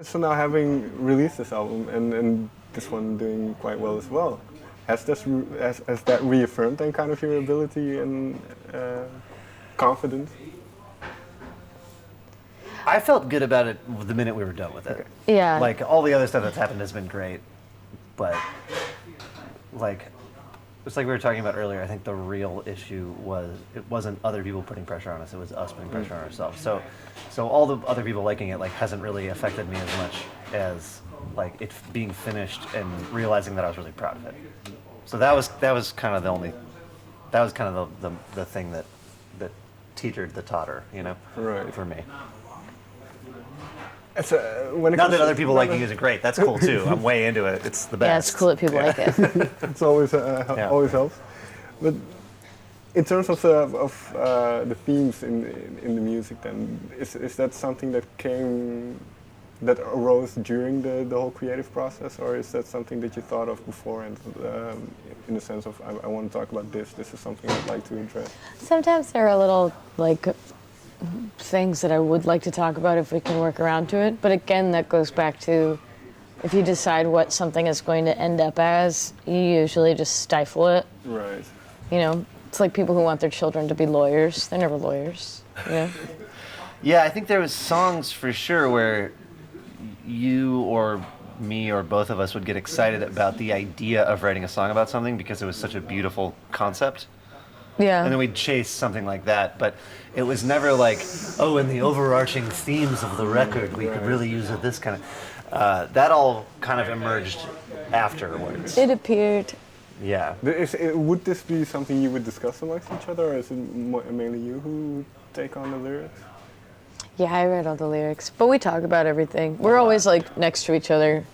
So now having released this album and this one doing quite well as well, has that reaffirmed then kind of your ability and confidence? I felt good about it the minute we were done with it. Okay. Yeah. Like all the other stuff that's happened has been great, but like it's like we were talking about earlier. I think the real issue was it wasn't other people putting pressure on us; it was us putting pressure on ourselves. So all the other people liking it like hasn't really affected me as much as like it being finished and realizing that I was really proud of it. So that was kind of the only that was kind of the thing that teetered the totter, you know, Right. for me. It's, when it Not comes that to- other people liking it isn't great. That's cool too. I'm way into it. It's the best. Yeah, it's cool that people like it. It's always Yeah. always helps. But in terms of the themes in the music, then is that something that arose during the whole creative process, or is that something that you thought of before and in the sense of I want to talk about this is something I'd like to address? Sometimes there are little like things that I would like to talk about if we can work around to it. But again, that goes back to if you decide what something is going to end up as, you usually just stifle it. Right. You know, it's like people who want their children to be lawyers. They're never lawyers. You know? Yeah, I think there was songs for sure where you or me or both of us would get excited about the idea of writing a song about something because it was such a beautiful concept. Yeah. And then we'd chase something like that, but it was never like, oh, in the overarching themes of the record, we could really use it this kind of... that all kind of emerged afterwards. It appeared. Yeah. Would this be something you would discuss amongst each other, or is it mainly you who take on the lyrics? Yeah, I read all the lyrics, but we talk about everything. We're always like next to each other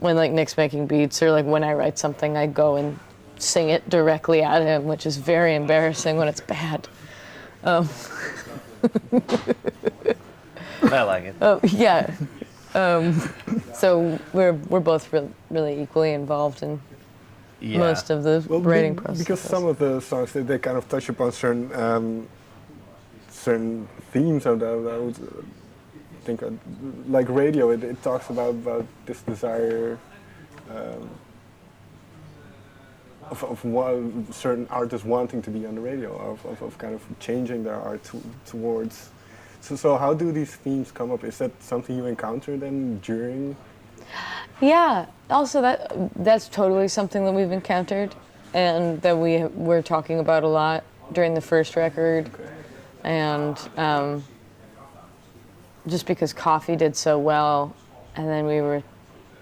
when like Nick's making beats, or like when I write something, I go and sing it directly at him, which is very embarrassing when it's bad. I like it. Yeah. So we're both really equally involved in Yeah. most of the writing process. Because some of the songs they kind of touch upon certain themes of that. I would think like radio. It talks about this desire. Of certain artists wanting to be on the radio, of kind of changing their art towards. So how do these themes come up? Is that something you encounter then during? Yeah. Also, that's totally something that we've encountered, and that we're talking about a lot during the first record, Okay. and just because Coffee did so well, and then we were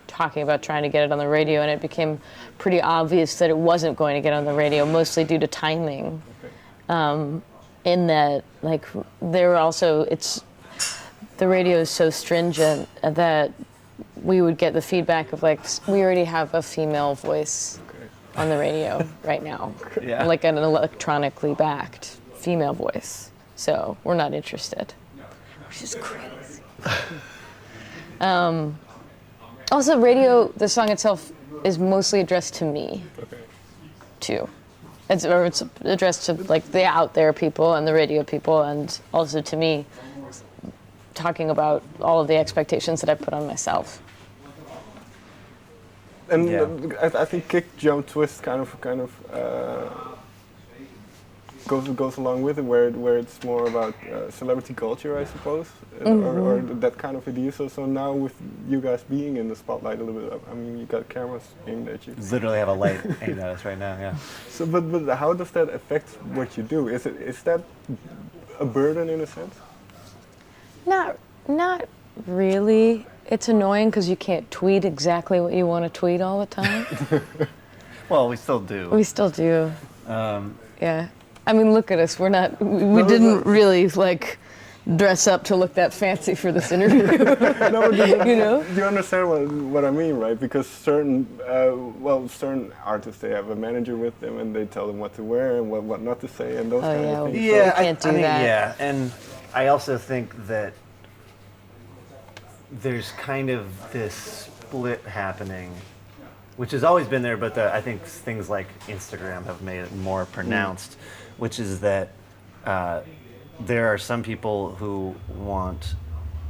talking about trying to get it on the radio, and it became pretty obvious that it wasn't going to get on the radio, mostly due to timing. Okay. In that, like, there were also, the radio is so stringent that we would get the feedback of like, we already have a female voice Okay. on the radio right now, Yeah. like an electronically backed female voice. So we're not interested, which is crazy. Also, radio, the song itself is mostly addressed to me, Okay. too. It's addressed to like the out there people and the radio people, and also to me, talking about all of the expectations that I put on myself. And Yeah. I think kick, jump, twist kind of goes along with it, where it's more about celebrity culture, I suppose, or that kind of idea. So now with you guys being in the spotlight a little bit, I mean, you got cameras aimed at you. Literally have a light aimed at us right now, yeah. So, but how does that affect what you do? Is that a burden in a sense? Not really. It's annoying because you can't tweet exactly what you want to tweet all the time. Well, we still do. We still do. Yeah. I mean, look at us. We didn't really like dress up to look that fancy for this interview. No, but You know? you understand what I mean, right? Because certain artists, they have a manager with them and they tell them what to wear and what not to say and those Oh, kind yeah. of things. Yeah. Yeah, So we can't do I mean, that. yeah, and I also think that there's kind of this split happening, which has always been there, but I think things like Instagram have made it more pronounced, which is that there are some people who want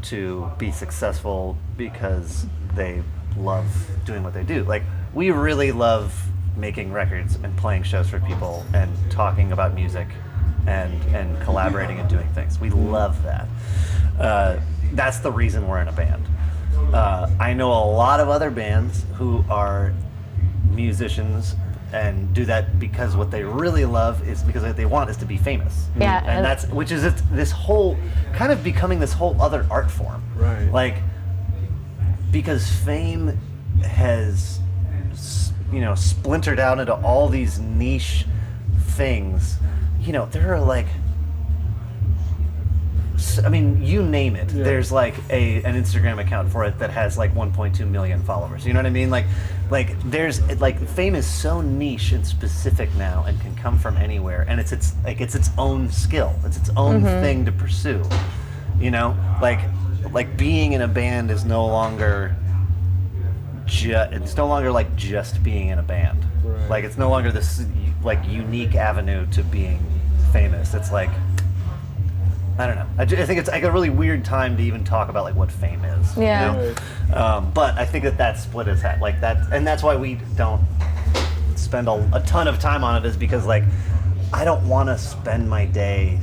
to be successful because they love doing what they do. Like, we really love making records and playing shows for people and talking about music and collaborating and doing things. We love that. That's the reason we're in a band. I know a lot of other bands who are musicians and do that because what they really love is because what they want is to be famous. Yeah, and that's which is this whole kind of becoming this whole other art form. Right. Like, because fame has splintered out into all these niche things. There are like, I mean, you name it. Yeah. There's like an Instagram account for it that has like 1.2 million followers. You know what I mean? Like there's like, fame is so niche and specific now and can come from anywhere, and it's its own skill. It's its own thing to pursue. Like being in a band is no longer it's no longer like just being in a band. Right. Like, it's no longer this like unique avenue to being famous. It's like, I don't know. I think it's like a really weird time to even talk about like what fame is. Yeah. Right. But I think that split is like that, and that's why we don't spend a ton of time on it, is because like, I don't want to spend my day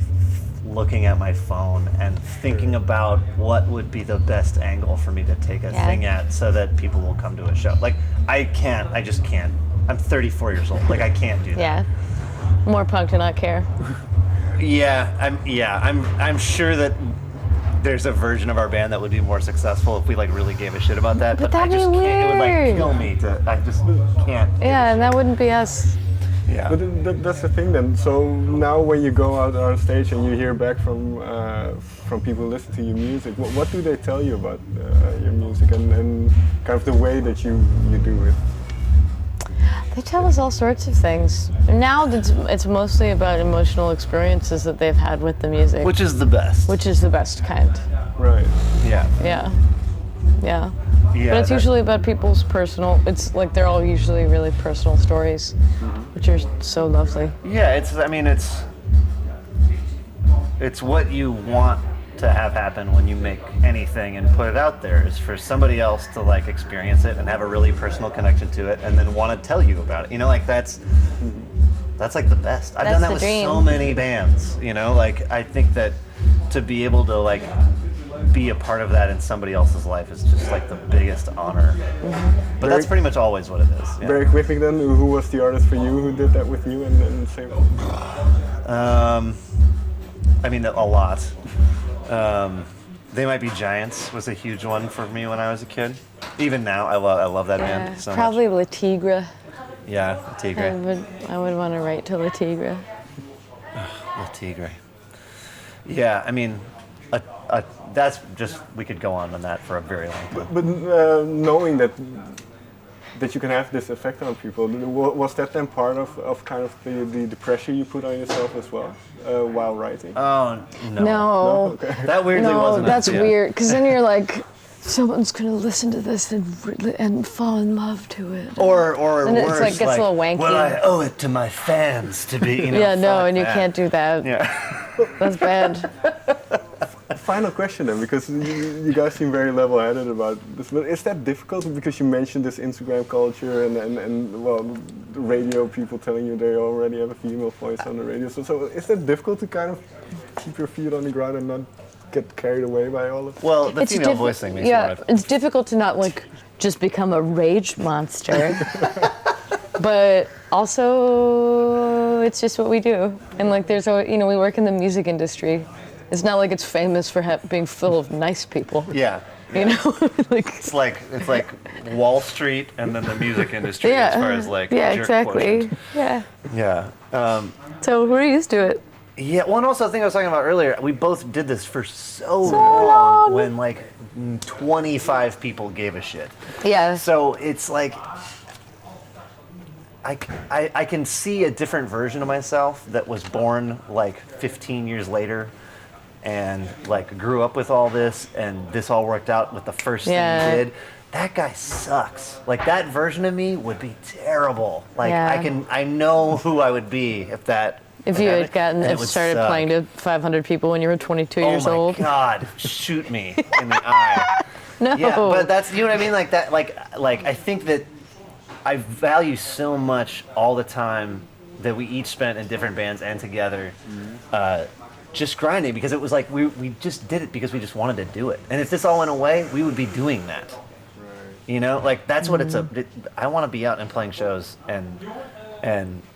looking at my phone and thinking about what would be the best angle for me to take a thing at so that people will come to a show. Like, I just can't. I'm 34 years old. Like, I can't do that. Yeah. More punk to not care. I'm sure that there's a version of our band that would be more successful if we like really gave a shit about that. But I that'd just be can't. It would like weird. kill me I just can't. Yeah, and that wouldn't be us. Yeah. But that's the thing then. So now when you go out on stage and you hear back from people who listen to your music, what do they tell you about your music and kind of the way that you do it? They tell us all sorts of things. Now it's mostly about emotional experiences that they've had with the music. Which is the best. Which is the best kind. Right. Yeah. Yeah. Yeah. Yeah. But it's usually about people's personal, it's like they're all usually really personal stories, which are so lovely. Yeah, it's what you want to have happen when you make anything and put it out there, is for somebody else to like experience it and have a really personal connection to it and then want to tell you about it. Like that's like the best. I've done that with so many bands, like I think that to be able to like be a part of that in somebody else's life is just like the biggest honor. But that's pretty much always what it is. Yeah. Very quickly then, who was the artist for you who did that with you and same? I mean, a lot. They Might Be Giants was a huge one for me when I was a kid. Even now, I love that band so probably much. La Tigre. Yeah, La Tigre. I would want to write to La Tigre. La Tigre. Yeah, I mean, that's just, we could go on that for a very long time. But knowing that you can have this effect on people, was that then part of kind of the pressure you put on yourself as well while writing? Oh, no. No. Okay. That weirdly wasn't. That's weird, because then you're like, someone's going to listen to this and fall in love to it. Or and worse, it's like, gets a little wanky. Well, I owe it to my fans to be, yeah, no, and you that. can't do that. Yeah. That's bad. Final question then, because you guys seem very level-headed about this, but is that difficult? Because you mentioned this Instagram culture and well, the radio people telling you they already have a female voice on the radio. So is that difficult to kind of keep your feet on the ground and not get carried away by all of it? Well, the female voice thing makes yeah, it hard. it's difficult to not like just become a rage monster. But also, it's just what we do. And like, there's a, we work in the music industry. It's not like it's famous for being full of nice people. Yeah. Like it's like Wall Street and then the music industry as far as like yeah, jerk exactly. quotient. Yeah. So we're used to it. Yeah. Well, and also the thing I was talking about earlier, we both did this for so long when like 25 people gave a shit. Yeah. So it's like, I can see a different version of myself that was born like 15 years later and like grew up with all this and this all worked out with the first thing he did. That guy sucks. Like that version of me would be terrible. Like I know who I would be if that If you had And it would started suck. playing to 500 people when you were 22 years Oh old. my God! Shoot me in the eye. No. Yeah, but that's, you know what I mean? Like that. Like I think that I value so much all the time that we each spent in different bands and together, just grinding, because it was like we just did it because we just wanted to do it. And if this all went away, we would be doing that. You know, like that's what I want to be out and playing shows and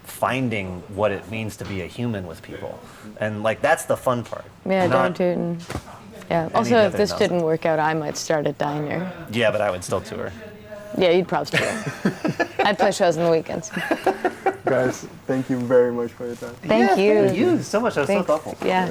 finding what it means to be a human with people, and like that's the fun part. Yeah, Not- don't do it. Yeah. Also, if this didn't work out, I might start a diner. Yeah, but I would still tour. Yeah, you'd probably tour. I'd play shows on the weekends. Guys, thank you very much for your time. Thank you. Thank you so much. That was Thanks. so thoughtful. Yeah.